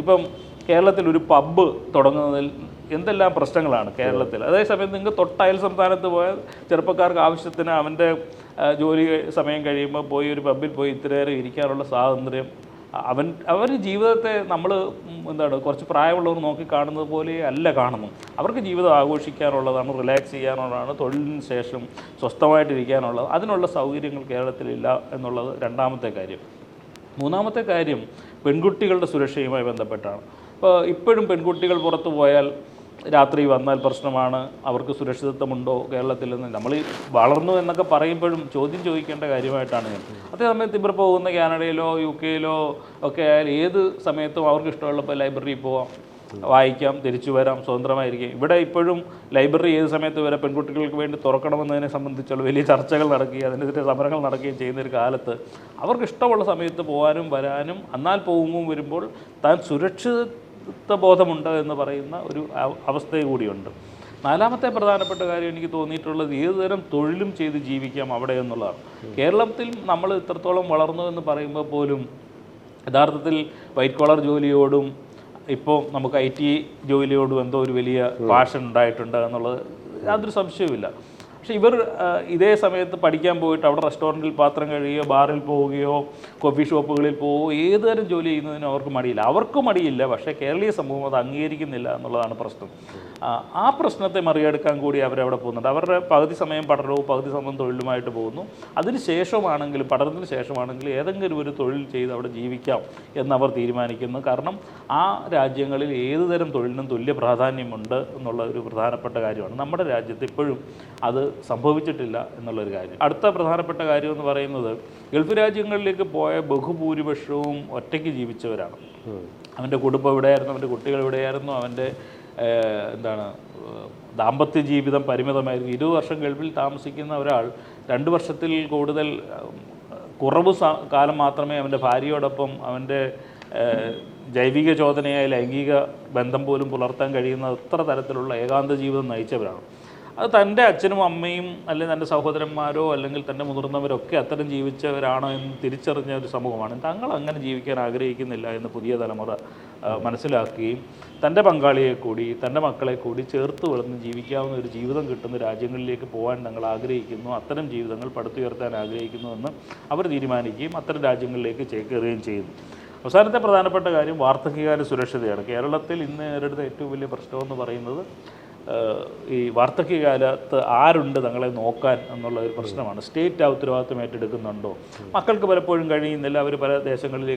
ഇപ്പം കേരളത്തിൽ ഒരു പബ്ബ് തുടങ്ങുന്നതിൽ എന്തെല്ലാം പ്രശ്നങ്ങളാണ് കേരളത്തിൽ. അതേസമയം നിങ്ങൾക്ക് തൊട്ടയൽ സംസ്ഥാനത്ത് പോയാൽ ചെറുപ്പക്കാർക്ക് ആവശ്യത്തിന് അവൻ്റെ ജോലി സമയം കഴിയുമ്പോൾ പോയി ഒരു പബ്ബിൽ പോയി ഇത്രയേറെ ഇരിക്കാനുള്ള സ്വാതന്ത്ര്യം, അവർ ജീവിതത്തെ നമ്മൾ കുറച്ച് പ്രായമുള്ളവർ നോക്കി കാണുന്നത് പോലെ അല്ല കാണുന്നു. അവർക്ക് ജീവിതം ആഘോഷിക്കാനുള്ളതാണ്, റിലാക്സ് ചെയ്യാനുള്ളതാണ്, തൊഴിലിന് ശേഷം സ്വസ്ഥമായിട്ടിരിക്കാനുള്ളത്. അതിനുള്ള സൗകര്യങ്ങൾ കേരളത്തിലില്ല എന്നുള്ളത് രണ്ടാമത്തെ കാര്യം. മൂന്നാമത്തെ കാര്യം പെൺകുട്ടികളുടെ സുരക്ഷയുമായി ബന്ധപ്പെട്ടാണ്. ഇപ്പോൾ ഇപ്പോഴും പെൺകുട്ടികൾ പുറത്തു പോയാൽ രാത്രി വന്നാൽ പ്രശ്നമാണ്, അവർക്ക് സുരക്ഷിതത്വമുണ്ടോ കേരളത്തിൽ നിന്ന് നമ്മൾ വളർന്നു എന്നൊക്കെ പറയുമ്പോഴും ചോദ്യം ചോദിക്കേണ്ട കാര്യമായിട്ടാണ് ഞാൻ. അതേസമയത്ത് ഇവർ പോകുന്ന കാനഡയിലോ UK ഒക്കെ ആയാൽ ഏത് സമയത്തും അവർക്ക് ഇഷ്ടമുള്ളപ്പോൾ ലൈബ്രറിയിൽ പോവാം, വായിക്കാം, തിരിച്ചു വരാം, സ്വതന്ത്രമായിരിക്കും. ഇവിടെ ഇപ്പോഴും ലൈബ്രറി ഏത് സമയത്ത് വരെ പെൺകുട്ടികൾക്ക് വേണ്ടി തുറക്കണമെന്നതിനെ സംബന്ധിച്ചുള്ള വലിയ ചർച്ചകൾ നടക്കുകയും അതിനെതിരെ സമരങ്ങൾ നടക്കുകയും ചെയ്യുന്നൊരു കാലത്ത് അവർക്ക് ഇഷ്ടമുള്ള സമയത്ത് പോകാനും വരാനും, എന്നാൽ പോകുമ്പോൾ വരുമ്പോൾ താൻ സുരക്ഷിതബോധമുണ്ട് എന്ന് പറയുന്ന ഒരു അവസ്ഥ കൂടിയുണ്ട്. നാലാമത്തെ പ്രധാനപ്പെട്ട കാര്യം എനിക്ക് തോന്നിയിട്ടുള്ളത് ഏതുതരം തൊഴിലും ചെയ്ത് ജീവിക്കാം അവിടെ എന്നുള്ളതാണ്. കേരളത്തിൽ നമ്മൾ ഇത്രത്തോളം വളർന്നു എന്ന് പറയുമ്പോൾ പോലും യഥാർത്ഥത്തിൽ വൈറ്റ് കോളർ ജോലിയോടും ഇപ്പോൾ നമുക്ക് IT ജോലിയോടും എന്തോ ഒരു വലിയ പാഷൻ ഉണ്ടായിട്ടുണ്ട് എന്നുള്ളത് യാതൊരു സംശയവുമില്ല. പക്ഷേ ഇവർ ഇതേ സമയത്ത് പഠിക്കാൻ പോയിട്ട് അവിടെ റെസ്റ്റോറൻറ്റിൽ പാത്രം കഴുകുകയോ ബാറിൽ പോവുകയോ കോഫി ഷോപ്പുകളിൽ പോവുകയോ ഏതുതരം ജോലി ചെയ്യുന്നതിനും അവർക്ക് മടിയില്ല. അവർക്കും മടിയില്ല, പക്ഷേ കേരളീയ സമൂഹം അത് അംഗീകരിക്കുന്നില്ല എന്നുള്ളതാണ് പ്രശ്നം. ആ പ്രശ്നത്തെ മറികടക്കാൻ കൂടി അവരവിടെ പോകുന്നുണ്ട്. അവരുടെ പകുതി സമയം പഠനവും പകുതി സമയം തൊഴിലുമായിട്ട് പോകുന്നു. അതിന് ശേഷമാണെങ്കിലും പഠനത്തിന് ശേഷമാണെങ്കിലും ഏതെങ്കിലും ഒരു തൊഴിൽ ചെയ്ത് അവിടെ ജീവിക്കാം എന്നവർ തീരുമാനിക്കുന്നു. കാരണം ആ രാജ്യങ്ങളിൽ ഏതുതരം തൊഴിലിനും തുല്യ പ്രാധാന്യമുണ്ട് എന്നുള്ള ഒരു പ്രധാനപ്പെട്ട കാര്യമാണ്. നമ്മുടെ രാജ്യത്ത് ഇപ്പോഴും അത് സംഭവിച്ചിട്ടില്ല എന്നുള്ളൊരു കാര്യം. അടുത്ത പ്രധാനപ്പെട്ട കാര്യം എന്ന് പറയുന്നത് ഗൾഫ് രാജ്യങ്ങളിലേക്ക് പോയ ബഹുഭൂരിപക്ഷവും ഒറ്റയ്ക്ക് ജീവിച്ചവരാണ്. അവൻ്റെ കുടുംബം എവിടെയായിരുന്നു, അവൻ്റെ കുട്ടികൾ എവിടെയായിരുന്നു, അവൻ്റെ ദാമ്പത്യ ജീവിതം പരിമിതമായിരുന്നു. 20 വർഷം ഗൾഫിൽ താമസിക്കുന്ന ഒരാൾ 2 വർഷത്തിൽ കൂടുതൽ കുറവ് കാലം മാത്രമേ അവൻ്റെ ഭാര്യയോടൊപ്പം അവൻ്റെ ജൈവിക ചോദനയായ ലൈംഗിക ബന്ധം പോലും പുലർത്താൻ കഴിയുന്ന അത്ര തരത്തിലുള്ള ഏകാന്ത ജീവിതം നയിച്ചവരാണ്. അത് തൻ്റെ അച്ഛനും അമ്മയും അല്ലെങ്കിൽ തൻ്റെ സഹോദരന്മാരോ അല്ലെങ്കിൽ തൻ്റെ മുതിർന്നവരൊക്കെ അത്തരം ജീവിച്ചവരാണോ എന്ന് തിരിച്ചറിഞ്ഞ ഒരു സമൂഹമാണ്. തങ്ങൾ അങ്ങനെ ജീവിക്കാൻ ആഗ്രഹിക്കുന്നില്ല എന്ന് പുതിയ തലമുറ മനസ്സിലാക്കുകയും തൻ്റെ പങ്കാളിയെ കൂടി തൻ്റെ മക്കളെ കൂടി ചേർത്ത് വളർന്ന് ജീവിക്കാവുന്ന ഒരു ജീവിതം കിട്ടുന്ന രാജ്യങ്ങളിലേക്ക് പോകാൻ തങ്ങൾ ആഗ്രഹിക്കുന്നു, അത്തരം ജീവിതങ്ങൾ പടുത്തുയർത്താൻ ആഗ്രഹിക്കുന്നുവെന്ന് അവർ തീരുമാനിക്കുകയും അത്തരം രാജ്യങ്ങളിലേക്ക് ചേക്കേറുകയും ചെയ്യുന്നു. അവസാനത്തെ പ്രധാനപ്പെട്ട കാര്യം വാർദ്ധക്യകാല സുരക്ഷതയാണ്. കേരളത്തിൽ ഇന്ന് നേരിടുന്ന ഏറ്റവും വലിയ പ്രശ്നമെന്ന് പറയുന്നത് ഈ വാർദ്ധക്യകാലത്ത് ആരുണ്ട് തങ്ങളെ നോക്കാൻ എന്നുള്ള ഒരു പ്രശ്നമാണ്. സ്റ്റേറ്റ് ആ ഉത്തരവാദിത്വം ഏറ്റെടുക്കുന്നുണ്ടോ? മക്കൾക്ക് പലപ്പോഴും കഴിയുന്നില്ല, അവർ പല ദേശങ്ങളിലേക്ക്